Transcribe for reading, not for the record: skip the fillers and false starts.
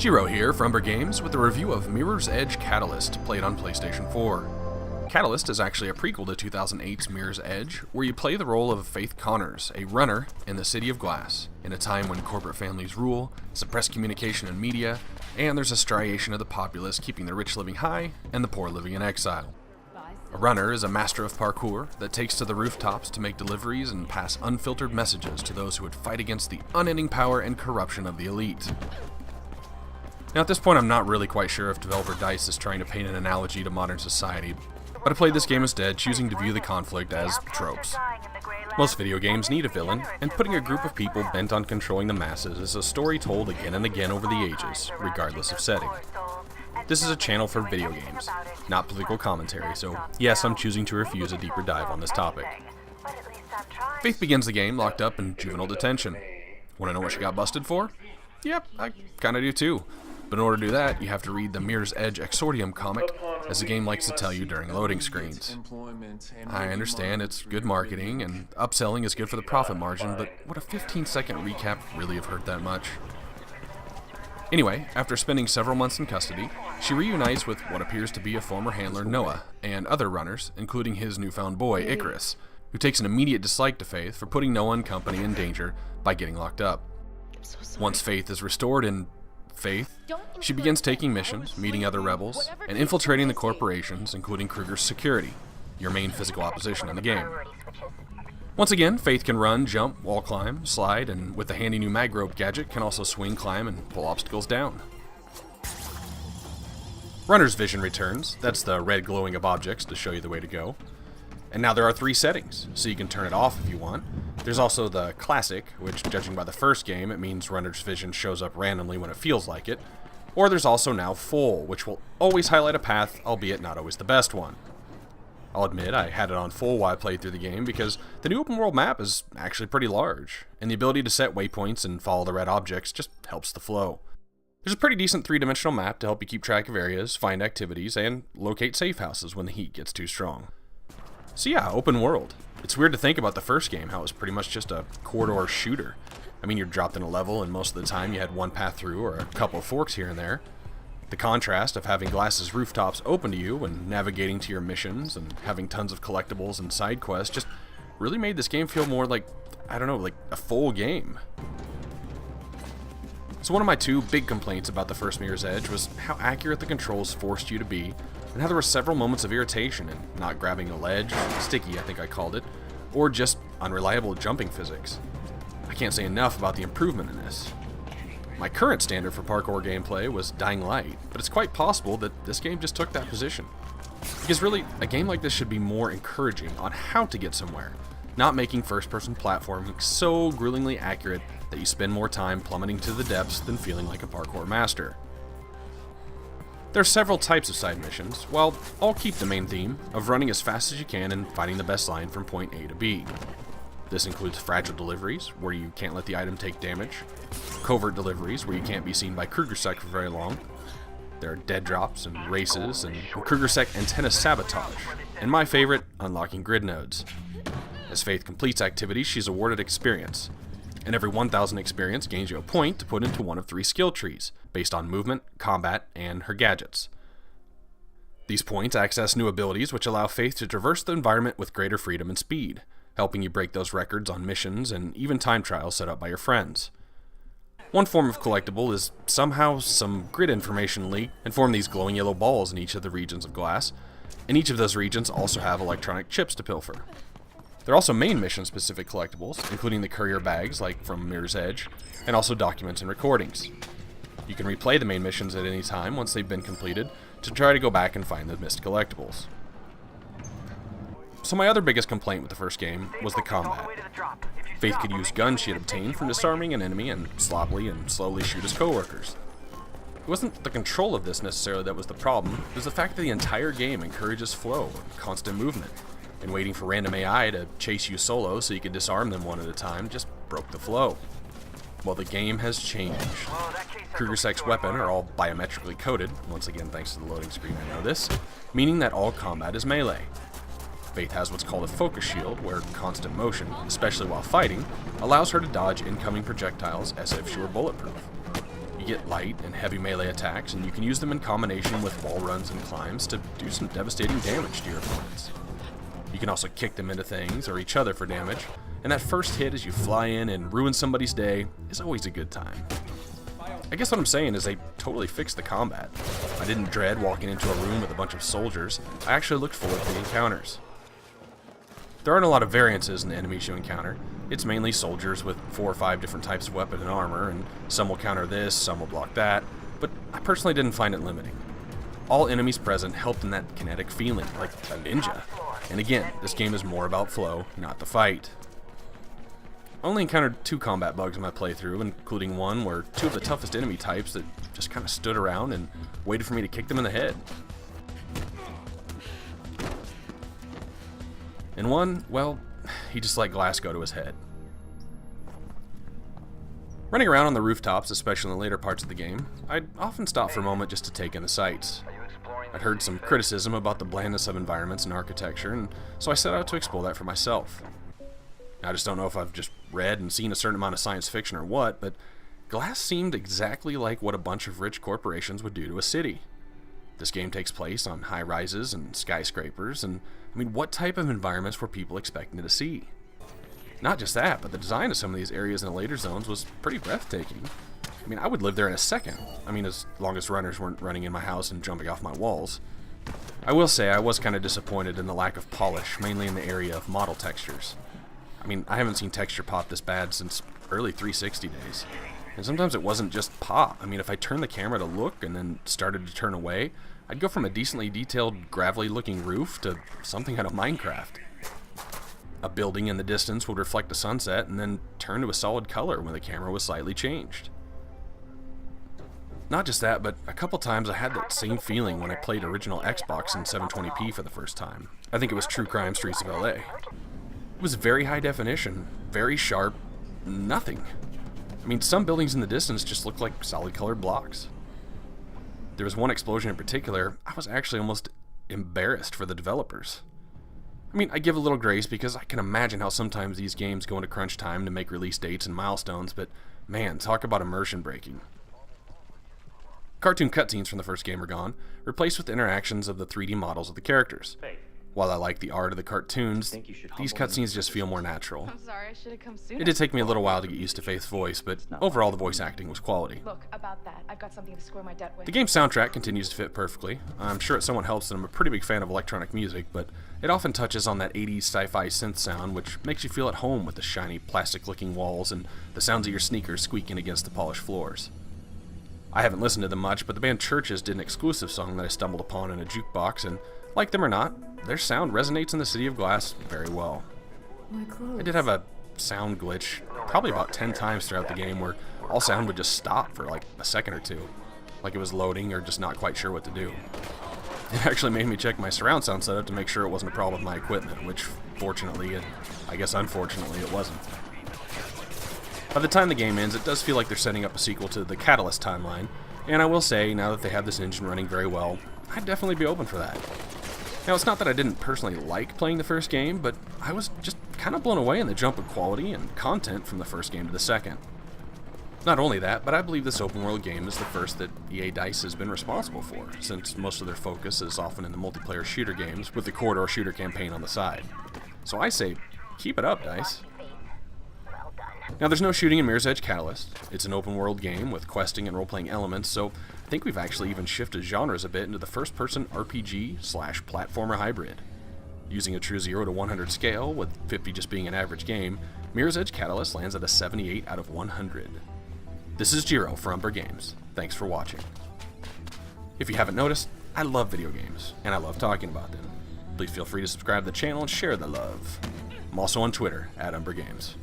Jiro here from Umbra Games with a review of Mirror's Edge Catalyst, played on PlayStation 4. Catalyst is actually a prequel to 2008's Mirror's Edge, where you play the role of Faith Connors, a runner in the City of Glass, in a time when corporate families rule, suppress communication and media, and there's a striation of the populace keeping the rich living high and the poor living in exile. A runner is a master of parkour that takes to the rooftops to make deliveries and pass unfiltered messages to those who would fight against the unending power and corruption of the elite. Now at this point I'm not really quite sure if developer DICE is trying to paint an analogy to modern society, but I played this game instead, choosing to view the conflict as tropes. Most video games need a villain, and putting a group of people bent on controlling the masses is a story told again and again over the ages, regardless of setting. This is a channel for video games, not political commentary, so yes, I'm choosing to refuse a deeper dive on this topic. Faith begins the game locked up in juvenile detention. Want to know what she got busted for? Yep, I kinda do too. But in order to do that, you have to read the Mirror's Edge Exordium comic, as the game likes to tell you during loading screens. I understand it's good marketing, and upselling is good for the profit margin, but would a 15-second recap really have hurt that much? Anyway, after spending several months in custody, she reunites with what appears to be a former handler, Noah, and other runners, including his newfound boy, Icarus, who takes an immediate dislike to Faith for putting Noah and company in danger by getting locked up. Once Faith is restored in Faith, she begins taking missions, meeting other rebels, and infiltrating the corporations, including Kruger's security, your main physical opposition in the game. Once again, Faith can run, jump, wall climb, slide, and with the handy new mag rope gadget can also swing, climb, and pull obstacles down. Runner's vision returns, that's the red glowing of objects to show you the way to go. And now there are 3 settings, so you can turn it off if you want. There's also the Classic, which, judging by the first game, it means Runner's vision shows up randomly when it feels like it. Or there's also now Full, which will always highlight a path, albeit not always the best one. I'll admit I had it on Full while I played through the game, because the new open world map is actually pretty large, and the ability to set waypoints and follow the red objects just helps the flow. There's a pretty decent 3-dimensional map to help you keep track of areas, find activities, and locate safe houses when the heat gets too strong. So yeah, open world. It's weird to think about the first game, how it was pretty much just a corridor shooter. I mean, you're dropped in a level and most of the time you had one path through or a couple of forks here and there. The contrast of having Glass's rooftops open to you and navigating to your missions and having tons of collectibles and side quests just really made this game feel more like, I don't know, like a full game. So one of my 2 big complaints about the first Mirror's Edge was how accurate the controls forced you to be, and how there were several moments of irritation in not grabbing a ledge, sticky I think I called it, or just unreliable jumping physics. I can't say enough about the improvement in this. My current standard for parkour gameplay was Dying Light, but it's quite possible that this game just took that position. Because really, a game like this should be more encouraging on how to get somewhere, not making first-person platforming so gruelingly accurate that you spend more time plummeting to the depths than feeling like a parkour master. There are several types of side missions, while I'll keep the main theme of running as fast as you can and finding the best line from point A to B. This includes fragile deliveries, where you can't let the item take damage, covert deliveries, where you can't be seen by Krugersec for very long. There are dead drops and races, and Krugersec antenna sabotage, and my favorite, unlocking grid nodes. As Faith completes activities, she's awarded experience, and every 1,000 experience gains you a point to put into one of 3 skill trees, based on movement, combat, and her gadgets. These points access new abilities which allow Faith to traverse the environment with greater freedom and speed, helping you break those records on missions and even time trials set up by your friends. One form of collectible is somehow some grid information leak and form these glowing yellow balls in each of the regions of Glass, and each of those regions also have electronic chips to pilfer. There are also main mission-specific collectibles, including the courier bags, like from Mirror's Edge, and also documents and recordings. You can replay the main missions at any time once they've been completed to try to go back and find the missed collectibles. So my other biggest complaint with the first game was the combat. Faith could use guns she had obtained from disarming an enemy and sloppily and slowly shoot his coworkers. It wasn't the control of this necessarily that was the problem, it was the fact that the entire game encourages flow, constant movement, and waiting for random AI to chase you solo so you could disarm them one at a time just broke the flow. Well, the game has changed. Krugersec's weapon are all biometrically coded, once again thanks to the loading screen I know this, meaning that all combat is melee. Faith has what's called a focus shield, where constant motion, especially while fighting, allows her to dodge incoming projectiles as if she were bulletproof. You get light and heavy melee attacks, and you can use them in combination with wall runs and climbs to do some devastating damage to your opponents. You can also kick them into things or each other for damage, and that first hit as you fly in and ruin somebody's day is always a good time. I guess what I'm saying is they totally fixed the combat. I didn't dread walking into a room with a bunch of soldiers. I actually looked forward to the encounters. There aren't a lot of variances in the enemies you encounter. It's mainly soldiers with 4 or 5 different types of weapon and armor, and some will counter this, some will block that, but I personally didn't find it limiting. All enemies present helped in that kinetic feeling, like a ninja. And again, this game is more about flow, not the fight. I only encountered 2 combat bugs in my playthrough, including one where 2 of the toughest enemy types that just kind of stood around and waited for me to kick them in the head. And one, well, he just let glass go to his head. Running around on the rooftops, especially in the later parts of the game, I'd often stop for a moment just to take in the sights. I'd heard some criticism about the blandness of environments and architecture, and so I set out to explore that for myself. I just don't know if I've just read and seen a certain amount of science fiction or what, but glass seemed exactly like what a bunch of rich corporations would do to a city. This game takes place on high rises and skyscrapers, and I mean, what type of environments were people expecting to see? Not just that, but the design of some of these areas in the later zones was pretty breathtaking. I mean, I would live there in a second. I mean, as long as runners weren't running in my house and jumping off my walls. I will say I was kind of disappointed in the lack of polish, mainly in the area of model textures. I mean, I haven't seen texture pop this bad since early 360 days. And sometimes it wasn't just pop. I mean, if I turned the camera to look and then started to turn away, I'd go from a decently detailed, gravelly-looking roof to something out of Minecraft. A building in the distance would reflect the sunset and then turn to a solid color when the camera was slightly changed. Not just that, but a couple times I had that same feeling when I played original Xbox in 720p for the first time. I think it was True Crime Streets of LA. It was very high definition, very sharp, nothing. I mean, some buildings in the distance just looked like solid colored blocks. There was one explosion in particular, I was actually almost embarrassed for the developers. I mean, I give a little grace because I can imagine how sometimes these games go into crunch time to make release dates and milestones, but man, talk about immersion breaking. Cartoon cutscenes from the first game are gone, replaced with interactions of the 3D models of the characters. While I like the art of the cartoons, these cutscenes just feel more natural. I'm sorry, I should have come sooner. It did take me a little while to get used to Faith's voice, but overall the voice acting was quality. Look, about that, I've got something to square my debt with. The game's soundtrack continues to fit perfectly. I'm sure it somewhat helps that I'm a pretty big fan of electronic music, but it often touches on that 80s sci-fi synth sound, which makes you feel at home with the shiny, plastic-looking walls and the sounds of your sneakers squeaking against the polished floors. I haven't listened to them much, but the band Churches did an exclusive song that I stumbled upon in a jukebox, and like them or not, their sound resonates in the City of Glass very well. I did have a sound glitch probably about 10 times throughout the game where all sound would just stop for like a second or two, like it was loading or just not quite sure what to do. It actually made me check my surround sound setup to make sure it wasn't a problem with my equipment, which fortunately, and I guess unfortunately, it wasn't. By the time the game ends, it does feel like they're setting up a sequel to the Catalyst timeline, and I will say, now that they have this engine running very well, I'd definitely be open for that. Now, it's not that I didn't personally like playing the first game, but I was just kind of blown away in the jump in quality and content from the first game to the second. Not only that, but I believe this open world game is the first that EA DICE has been responsible for, since most of their focus is often in the multiplayer shooter games with the corridor shooter campaign on the side. So I say, keep it up, DICE. Now, there's no shooting in Mirror's Edge Catalyst. It's an open world game with questing and role-playing elements, so I think we've actually even shifted genres a bit into the first-person RPG/platformer hybrid. Using a true 0 to 100 scale, with 50 just being an average game, Mirror's Edge Catalyst lands at a 78 out of 100. This is Jiro for Umbra Games. Thanks for watching. If you haven't noticed, I love video games, and I love talking about them. Please feel free to subscribe to the channel and share the love. I'm also on Twitter, @Umbra Games.